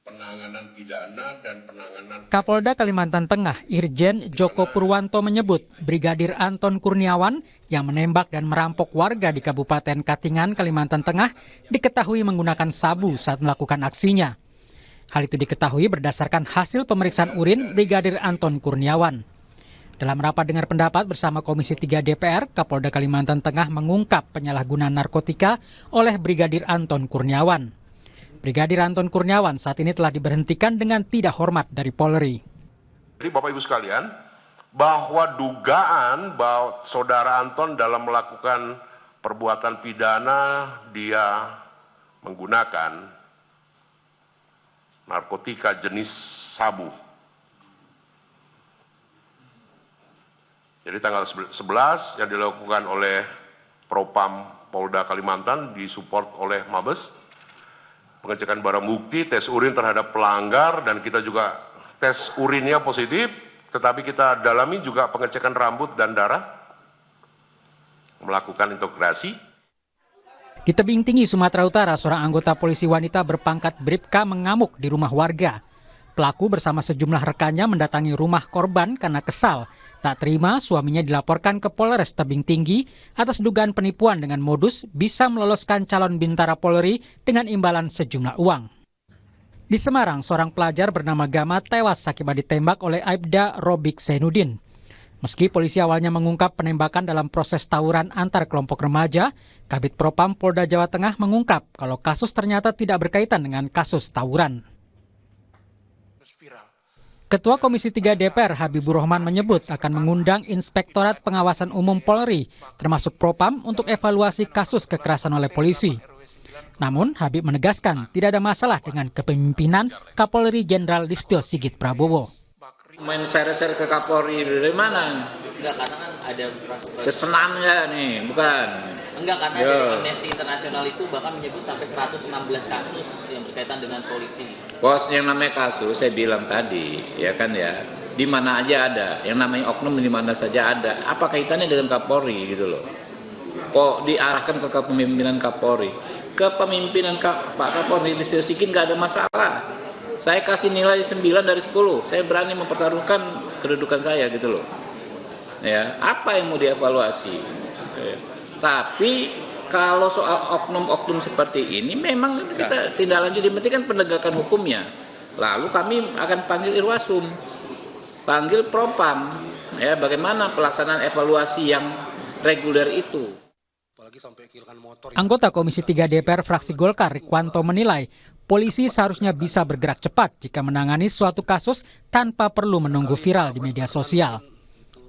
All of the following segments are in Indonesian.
Penanganan pidana dan penanganan... Kapolda Kalimantan Tengah, Irjen Joko Purwanto menyebut Brigadir Anton Kurniawan yang menembak dan merampok warga di Kabupaten Katingan, Kalimantan Tengah diketahui menggunakan sabu saat melakukan aksinya. Hal itu diketahui berdasarkan hasil pemeriksaan urin Brigadir Anton Kurniawan. Dalam rapat dengar pendapat bersama Komisi 3 DPR, Kapolda Kalimantan Tengah mengungkap penyalahgunaan narkotika oleh Brigadir Anton Kurniawan. Brigadir Anton Kurniawan saat ini telah diberhentikan dengan tidak hormat dari Polri. Jadi Bapak Ibu sekalian, bahwa dugaan bahwa Saudara Anton dalam melakukan perbuatan pidana dia menggunakan narkotika jenis sabu. Jadi tanggal 11 yang dilakukan oleh Propam Polda Kalimantan disupport oleh Mabes. Pengecekan barang bukti, tes urin terhadap pelanggar, dan kita juga tes urinnya positif, tetapi kita dalami juga pengecekan rambut dan darah, melakukan integrasi. Di tebing tinggi Sumatera Utara, seorang anggota polisi wanita berpangkat Bribka mengamuk di rumah warga. Pelaku bersama sejumlah rekannya mendatangi rumah korban karena kesal. Tak terima suaminya dilaporkan ke Polres Tebing Tinggi atas dugaan penipuan dengan modus bisa meloloskan calon bintara Polri dengan imbalan sejumlah uang. Di Semarang, seorang pelajar bernama Gama tewas akibat ditembak oleh Aibda Robik Zainuddin. Meski polisi awalnya mengungkap penembakan dalam proses tawuran antar kelompok remaja, Kabid Propam Polda Jawa Tengah mengungkap kalau kasus ternyata tidak berkaitan dengan kasus tawuran. Ketua Komisi 3 DPR Habibur Rahman menyebut akan mengundang Inspektorat Pengawasan Umum Polri, termasuk Propam, untuk evaluasi kasus kekerasan oleh polisi. Namun, Habib menegaskan tidak ada masalah dengan kepemimpinan Kapolri Jenderal Listio Sigit Prabowo. Main seret-seret ke Kapolri dari mana? Enggak, karena kan ada kesenam ya nih, bukan? Enggak, karena dari Amnesty International itu bahkan menyebut sampai 116 kasus yang berkaitan dengan polisi. Bos, yang namanya kasus saya bilang tadi, ya kan ya, di mana aja ada, yang namanya oknum di mana saja ada. Apa kaitannya dengan Kapolri gitu loh? Kok diarahkan ke kepemimpinan Kapolri? Kepemimpinan Pak Kapolri Listio Sigit nggak ada masalah. Saya kasih nilai 9 dari 10. Saya berani mempertaruhkan kedudukan saya gitu loh. Ya, apa yang mau dievaluasi? Ya. Tapi kalau soal oknum-oknum seperti ini memang kita tindak lanjut, yang penting kan penegakan hukumnya. Lalu kami akan panggil Irwasum, panggil Propam, ya bagaimana pelaksanaan evaluasi yang reguler itu. Anggota Komisi 3 DPR fraksi Golkar Rikwanto menilai polisi seharusnya bisa bergerak cepat jika menangani suatu kasus tanpa perlu menunggu viral di media sosial.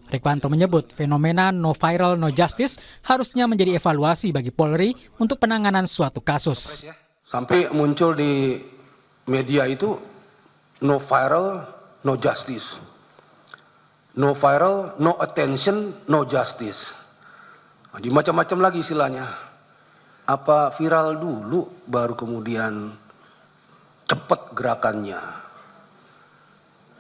Rikwanto menyebut fenomena no viral no justice harusnya menjadi evaluasi bagi Polri untuk penanganan suatu kasus. Sampai muncul di media itu no viral no justice. No viral no attention no justice. Nah, di macam-macam lagi istilahnya. Apa viral dulu baru kemudian cepat gerakannya.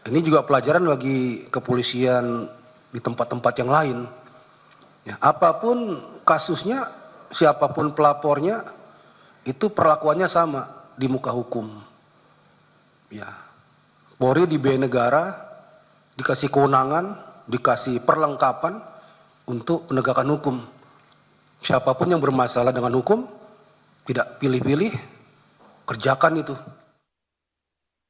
Ini juga pelajaran bagi kepolisian di tempat-tempat yang lain. Ya, apapun kasusnya, siapapun pelapornya, itu perlakuannya sama di muka hukum. Ya, Polri diberi negara, dikasih kewenangan, dikasih perlengkapan untuk penegakan hukum. Siapapun yang bermasalah dengan hukum, tidak pilih-pilih, kerjakan itu.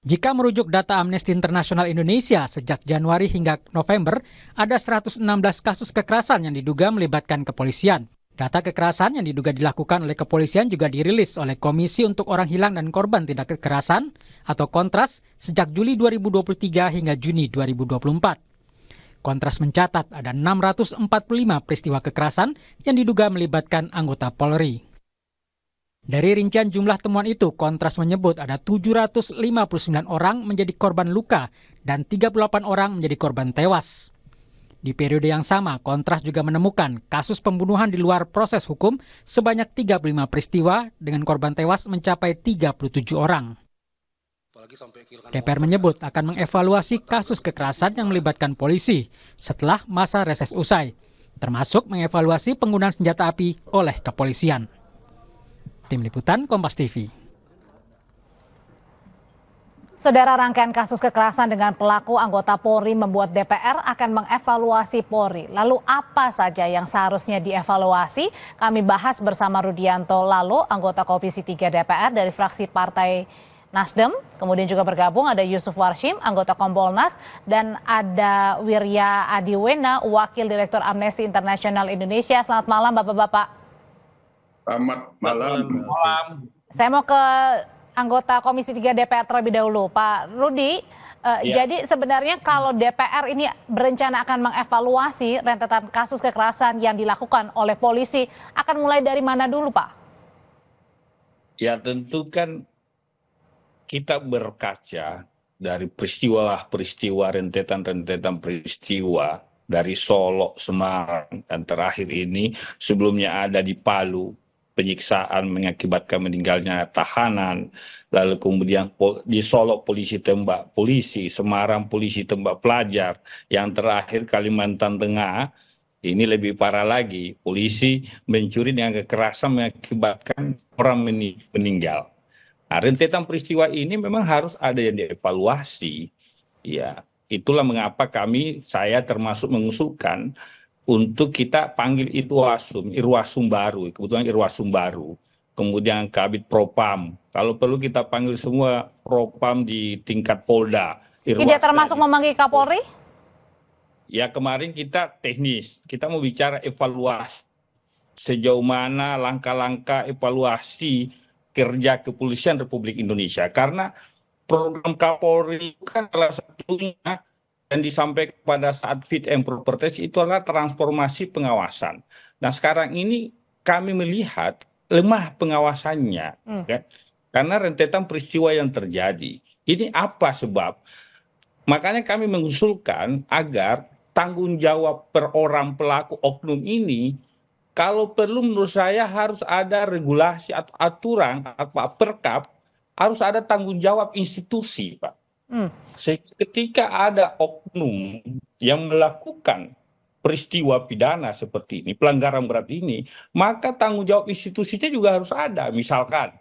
Jika merujuk data Amnesty International Indonesia, sejak Januari hingga November, ada 116 kasus kekerasan yang diduga melibatkan kepolisian. Data kekerasan yang diduga dilakukan oleh kepolisian juga dirilis oleh Komisi untuk Orang Hilang dan Korban Tindak Kekerasan atau Kontras sejak Juli 2023 hingga Juni 2024. Kontras mencatat ada 645 peristiwa kekerasan yang diduga melibatkan anggota Polri. Dari rincian jumlah temuan itu, Kontras menyebut ada 759 orang menjadi korban luka dan 38 orang menjadi korban tewas. Di periode yang sama, Kontras juga menemukan kasus pembunuhan di luar proses hukum sebanyak 35 peristiwa dengan korban tewas mencapai 37 orang. DPR menyebut akan mengevaluasi kasus kekerasan yang melibatkan polisi setelah masa reses usai, termasuk mengevaluasi penggunaan senjata api oleh kepolisian. Tim Liputan Kompas TV. Saudara, rangkaian kasus kekerasan dengan pelaku anggota Polri membuat DPR akan mengevaluasi Polri. Lalu apa saja yang seharusnya dievaluasi? Kami bahas bersama Rudianto Lalo, anggota Komisi 3 DPR dari fraksi Partai Nasdem. Kemudian juga bergabung ada Yusuf Warshim, anggota Kompolnas, dan ada Wirya Adiwena, Wakil Direktur Amnesty International Indonesia. Selamat malam Bapak-Bapak. Selamat malam. Saya mau ke anggota Komisi 3 DPR terlebih dahulu. Pak Rudi, jadi sebenarnya kalau DPR ini berencana akan mengevaluasi rentetan kasus kekerasan yang dilakukan oleh polisi, akan mulai dari mana dulu, Pak? Ya tentu kan kita berkaca dari peristiwa-peristiwa, rentetan-rentetan peristiwa dari Solo, Semarang, dan terakhir ini sebelumnya ada di Palu, penyiksaan mengakibatkan meninggalnya tahanan, lalu kemudian di Solo polisi tembak polisi, Semarang polisi tembak pelajar, yang terakhir Kalimantan Tengah, ini lebih parah lagi, polisi mencuri dengan kekerasan mengakibatkan orang meninggal. Nah, rentetan peristiwa ini memang harus ada yang dievaluasi. Ya, itulah mengapa saya termasuk mengusulkan untuk kita panggil Irwasum baru, kebetulan Irwasum baru, kemudian Kabid Propam, kalau perlu kita panggil semua Propam di tingkat Polda. Tidak termasuk memanggil Kapolri? Ya kemarin kita teknis, kita mau bicara evaluasi, sejauh mana langkah-langkah evaluasi kerja kepolisian Republik Indonesia, karena program Kapolri kan salah satunya dan disampaikan pada saat fit and proper test itu adalah transformasi pengawasan. Nah sekarang ini kami melihat lemah pengawasannya, kan? Karena rentetan peristiwa yang terjadi. Ini apa sebab? Makanya kami mengusulkan agar tanggung jawab per orang pelaku oknum ini, kalau perlu menurut saya harus ada regulasi atau aturan atau perkap, harus ada tanggung jawab institusi, Pak. Ketika ada oknum yang melakukan peristiwa pidana seperti ini, pelanggaran berat ini, maka tanggung jawab institusinya juga harus ada. Misalkan,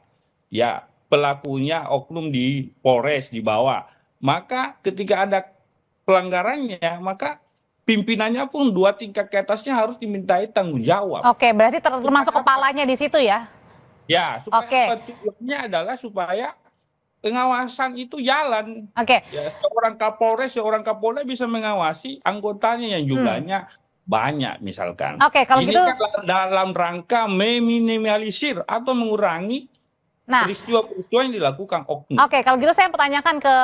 ya pelakunya oknum di Polres di bawah, maka ketika ada pelanggarannya, maka pimpinannya pun 2 tingkat ke atasnya harus dimintai tanggung jawab. Oke, berarti termasuk kepalanya di situ ya? Ya, supaya tujuannya adalah supaya pengawasan itu jalan. Ya, seorang Kapolres, seorang Kapolda bisa mengawasi anggotanya yang jumlahnya banyak misalkan. Kalau ini gitu kan dalam rangka meminimalisir atau mengurangi peristiwa-peristiwa yang dilakukan oknum. Kalau gitu saya pertanyakan ke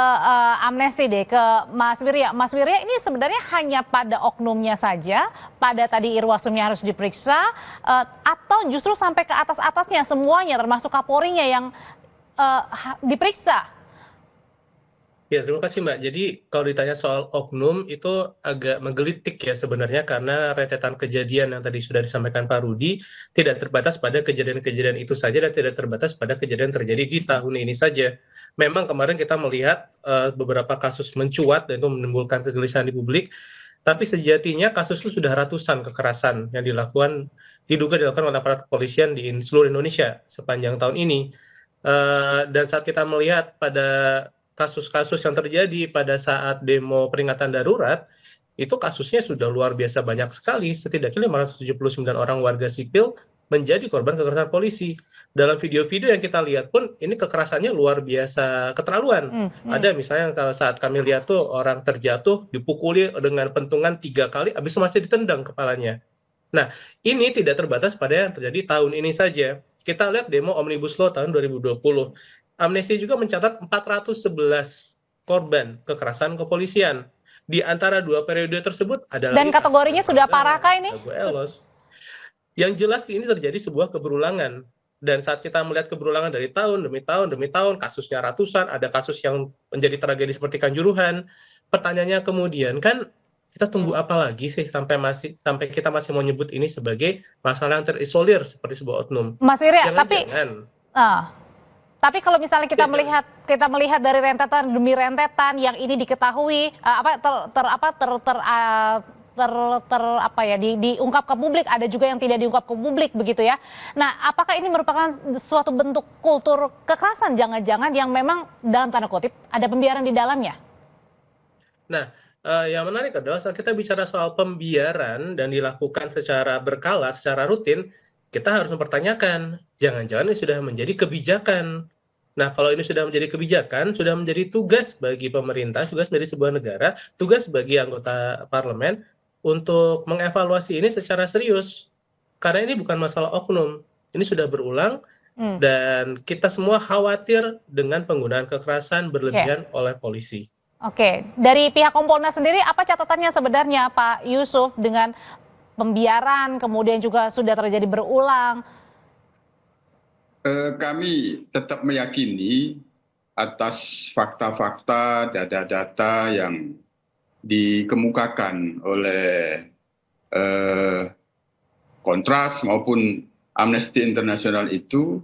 Amnesty deh, ke Mas Wirya. Mas Wirya, ini sebenarnya hanya pada oknumnya saja, pada tadi Irwasumnya harus diperiksa, atau justru sampai ke atas-atasnya semuanya, termasuk Kapolrinya yang diperiksa? Ya, terima kasih Mbak. Jadi kalau ditanya soal oknum itu agak menggelitik ya sebenarnya, karena rentetan kejadian yang tadi sudah disampaikan Pak Rudi tidak terbatas pada kejadian-kejadian itu saja dan tidak terbatas pada kejadian terjadi di tahun ini saja. Memang kemarin kita melihat beberapa kasus mencuat dan itu menimbulkan kegelisahan di publik, tapi sejatinya kasus itu sudah ratusan kekerasan yang diduga dilakukan oleh aparat kepolisian di seluruh Indonesia sepanjang tahun ini. Dan saat kita melihat pada kasus-kasus yang terjadi pada saat demo peringatan darurat, itu kasusnya sudah luar biasa banyak sekali. Setidaknya 579 orang warga sipil menjadi korban kekerasan polisi. Dalam video-video yang kita lihat pun ini kekerasannya luar biasa keterlaluan. Ada misalnya kalau saat kami lihat tuh orang terjatuh dipukuli dengan pentungan 3 kali, habis itu masih ditendang kepalanya. Nah, ini tidak terbatas pada yang terjadi tahun ini saja. Kita lihat demo Omnibus Law tahun 2020. Amnesty juga mencatat 411 korban kekerasan kepolisian. Di antara 2 periode tersebut adalah... Dan kategorinya sudah parahkah ini? Yang jelas ini terjadi sebuah keberulangan. Dan saat kita melihat keberulangan dari tahun demi tahun demi tahun, kasusnya ratusan, ada kasus yang menjadi tragedi seperti Kanjuruhan. Pertanyaannya kemudian kan, kita tunggu apa lagi sih sampai kita masih mau nyebut ini sebagai masalah yang terisolir seperti sebuah oknum. Mas Wirya, tapi kalau misalnya kita melihat dari rentetan demi rentetan yang ini diketahui diungkap ke publik, ada juga yang tidak diungkap ke publik begitu ya. Nah, apakah ini merupakan suatu bentuk kultur kekerasan jangan-jangan yang memang dalam tanda kutip ada pembiaran di dalamnya? Nah, yang menarik adalah saat kita bicara soal pembiaran dan dilakukan secara berkala, secara rutin, kita harus mempertanyakan, jangan-jangan ini sudah menjadi kebijakan. Nah, kalau ini sudah menjadi kebijakan, sudah menjadi tugas bagi pemerintah, tugas dari sebuah negara, tugas bagi anggota parlemen untuk mengevaluasi ini secara serius. Karena ini bukan masalah oknum, ini sudah berulang, dan kita semua khawatir dengan penggunaan kekerasan berlebihan oleh polisi. Oke, dari pihak Kompolnas sendiri, apa catatannya sebenarnya Pak Yusuf dengan pembiaran, kemudian juga sudah terjadi berulang? Kami tetap meyakini atas fakta-fakta, data-data yang dikemukakan oleh Kontras maupun Amnesty International itu,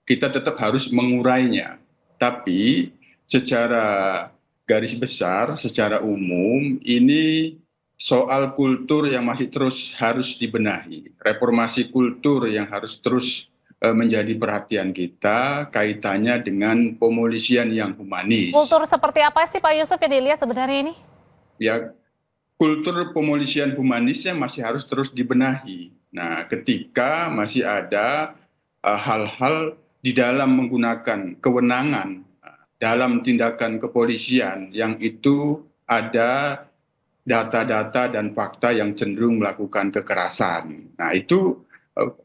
kita tetap harus mengurainya. Tapi secara garis besar, secara umum, ini soal kultur yang masih terus harus dibenahi. Reformasi kultur yang harus terus menjadi perhatian kita, kaitannya dengan pemolisian yang humanis. Kultur seperti apa sih Pak Yusuf yang dilihat sebenarnya ini? Ya, kultur pemolisian humanisnya masih harus terus dibenahi. Nah, ketika masih ada hal-hal di dalam menggunakan kewenangan dalam tindakan kepolisian yang itu ada data-data dan fakta yang cenderung melakukan kekerasan. Nah, itu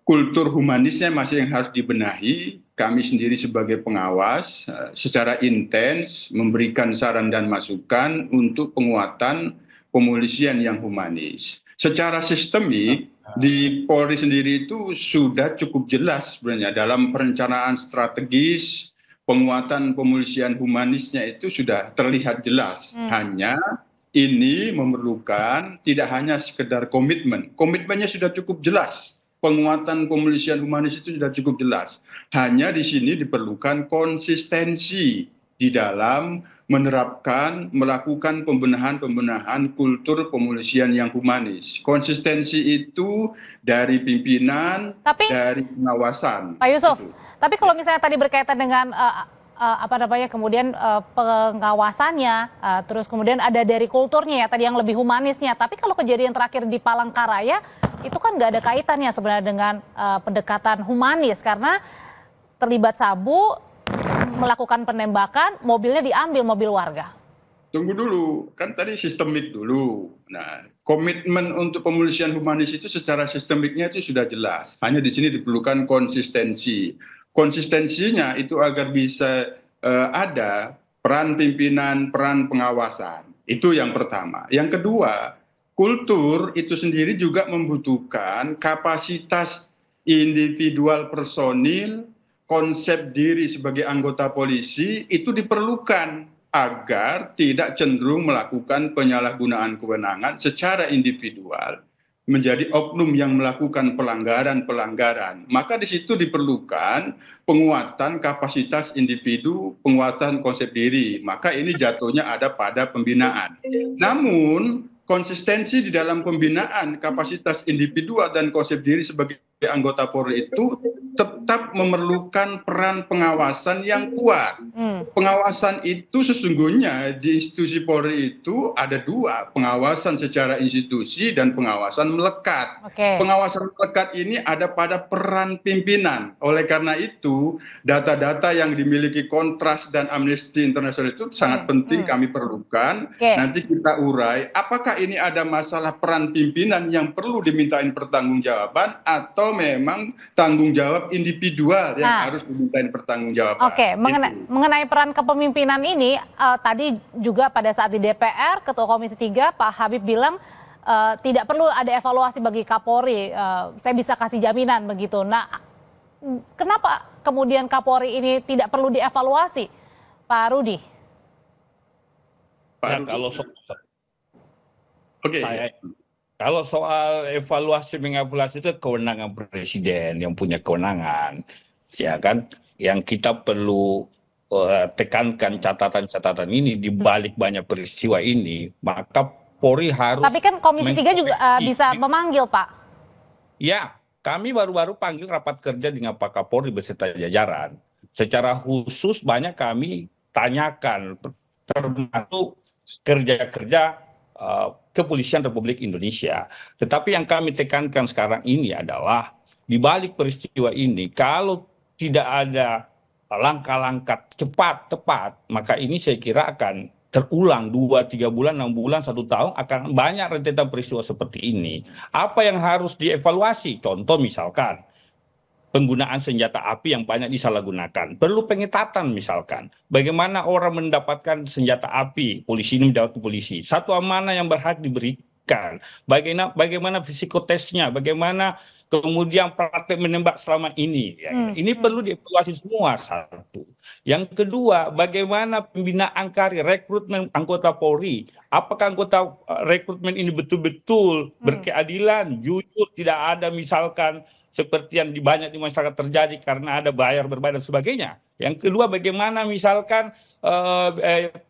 kultur humanisnya masih yang harus dibenahi. Kami sendiri sebagai pengawas secara intens memberikan saran dan masukan untuk penguatan pemolisian yang humanis. Secara sistemik di Polri sendiri itu sudah cukup jelas sebenarnya dalam perencanaan strategis penguatan pemolisian humanisnya itu sudah terlihat jelas. Hanya ini memerlukan tidak hanya sekedar komitmen. Komitmennya sudah cukup jelas. Penguatan pemolisian humanis itu sudah cukup jelas. Hanya di sini diperlukan konsistensi di dalam melakukan pembenahan kultur pemolisian yang humanis. Konsistensi itu dari pimpinan, dari pengawasan. Pak Yusuf, tapi kalau misalnya tadi berkaitan dengan kemudian pengawasannya, terus kemudian ada dari kulturnya ya tadi yang lebih humanisnya. Tapi kalau kejadian terakhir di Palangkaraya itu kan nggak ada kaitannya sebenarnya dengan pendekatan humanis karena terlibat sabu, melakukan penembakan, mobilnya diambil, mobil warga. Tunggu dulu, kan tadi sistemik dulu. Nah, komitmen untuk pemolisian humanis itu secara sistemiknya itu sudah jelas. Hanya di sini diperlukan konsistensi. Konsistensinya itu agar bisa ada peran pimpinan, peran pengawasan. Itu yang pertama. Yang kedua, kultur itu sendiri juga membutuhkan kapasitas individual personil, konsep diri sebagai anggota polisi itu diperlukan agar tidak cenderung melakukan penyalahgunaan kewenangan secara individual menjadi oknum yang melakukan pelanggaran-pelanggaran. Maka di situ diperlukan penguatan kapasitas individu, penguatan konsep diri. Maka ini jatuhnya ada pada pembinaan. Namun konsistensi di dalam pembinaan kapasitas individual dan konsep diri sebagai anggota Polri itu tetap memerlukan peran pengawasan yang kuat. Pengawasan itu sesungguhnya di institusi Polri itu ada dua, pengawasan secara institusi dan pengawasan melekat. Pengawasan melekat ini ada pada peran pimpinan. Oleh karena itu, data-data yang dimiliki Kontras dan Amnesty International itu sangat penting kami perlukan. Nanti kita urai, apakah ini ada masalah peran pimpinan yang perlu dimintain pertanggungjawaban atau memang tanggung jawab individual yang harus dimintain pertanggungjawaban. Mengenai peran kepemimpinan ini, tadi juga pada saat di DPR, Ketua Komisi 3 Pak Habib bilang tidak perlu ada evaluasi bagi Kapolri, saya bisa kasih jaminan begitu. Nah, kenapa kemudian Kapolri ini tidak perlu dievaluasi, Pak Rudi? Ya, Oke. Kalau soal evaluasi mengevaluasi itu kewenangan presiden yang punya kewenangan, ya kan? Yang kita perlu tekankan catatan-catatan ini di balik banyak peristiwa ini, maka Polri harus. Tapi kan Komisi 3 juga bisa memanggil, Pak. Ya, kami baru-baru panggil rapat kerja dengan Pak Kapolri beserta jajaran. Secara khusus banyak kami tanyakan, termasuk kerja-kerja Kepolisian Republik Indonesia. Tetapi yang kami tekankan sekarang ini adalah di balik peristiwa ini, kalau tidak ada langkah-langkah cepat, tepat, maka ini saya kira akan terulang 2, 3 bulan, 6 bulan, 1 tahun akan banyak rentetan peristiwa seperti ini. Apa yang harus dievaluasi? Contoh misalkan penggunaan senjata api yang banyak disalahgunakan. Perlu pengetatan misalkan. Bagaimana orang mendapatkan senjata api, polisi ini menjawab polisi. Satu amanah yang berhak diberikan. Bagaimana psikotesnya, bagaimana kemudian praktek menembak selama ini. Ya. Ini perlu dievaluasi semua, satu. Yang kedua, bagaimana pembinaan karir, rekrutmen anggota Polri. Apakah anggota rekrutmen ini betul-betul berkeadilan, jujur, tidak ada misalkan seperti yang banyak di masyarakat terjadi karena ada berbayar dan sebagainya. Yang kedua, bagaimana misalkan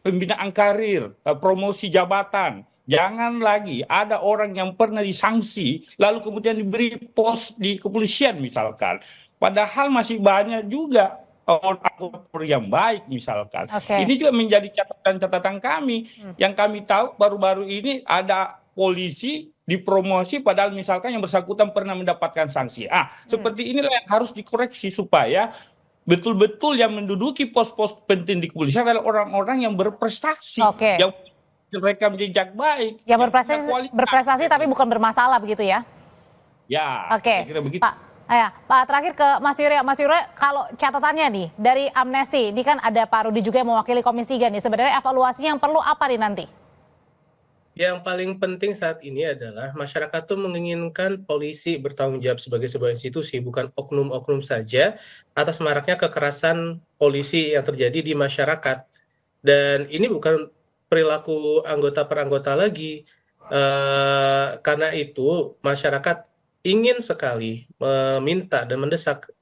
pembinaan karir, promosi jabatan. Jangan lagi ada orang yang pernah disanksi, lalu kemudian diberi pos di kepolisian misalkan. Padahal masih banyak juga orang yang baik misalkan. Ini juga menjadi catatan-catatan kami. Yang kami tahu baru-baru ini ada polisi dipromosi padahal misalkan yang bersangkutan pernah mendapatkan sanksi. Seperti inilah yang harus dikoreksi supaya betul-betul yang menduduki pos-pos penting di kepolisian adalah orang-orang yang berprestasi, yang rekam jejak baik, yang berprestasi tapi bukan bermasalah begitu ya? Ya, kira begitu. Pak, terakhir ke Mas Yurya. Mas Yurya, kalau catatannya nih dari Amnesty, ini kan ada Pak Rudi juga yang mewakili Komisi 3 nih. Sebenarnya evaluasi yang perlu apa nih nanti? Yang paling penting saat ini adalah masyarakat tuh menginginkan polisi bertanggung jawab sebagai sebuah institusi, bukan oknum-oknum saja atas maraknya kekerasan polisi yang terjadi di masyarakat. Dan ini bukan perilaku anggota per anggota lagi. Karena itu masyarakat ingin sekali meminta dan mendesak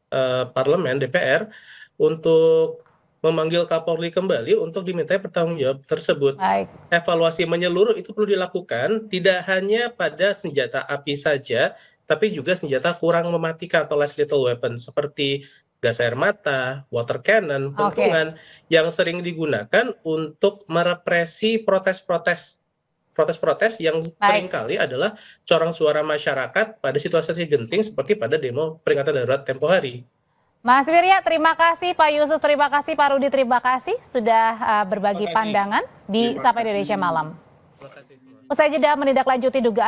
parlemen, DPR, untuk memanggil Kapolri kembali untuk dimintai pertanggungjawab tersebut. Evaluasi menyeluruh itu perlu dilakukan tidak hanya pada senjata api saja, tapi juga senjata kurang mematikan atau less lethal weapon seperti gas air mata, water cannon, pentungan yang sering digunakan untuk merepresi protes-protes yang seringkali adalah corong suara masyarakat pada situasi genting seperti pada demo peringatan darurat tempo hari. Mas Wirya, terima kasih. Pak Yusuf, terima kasih. Pak Rudi, terima kasih sudah berbagi pandangan di Sapa Indonesia Malam. Usai jeda menindaklanjuti dugaan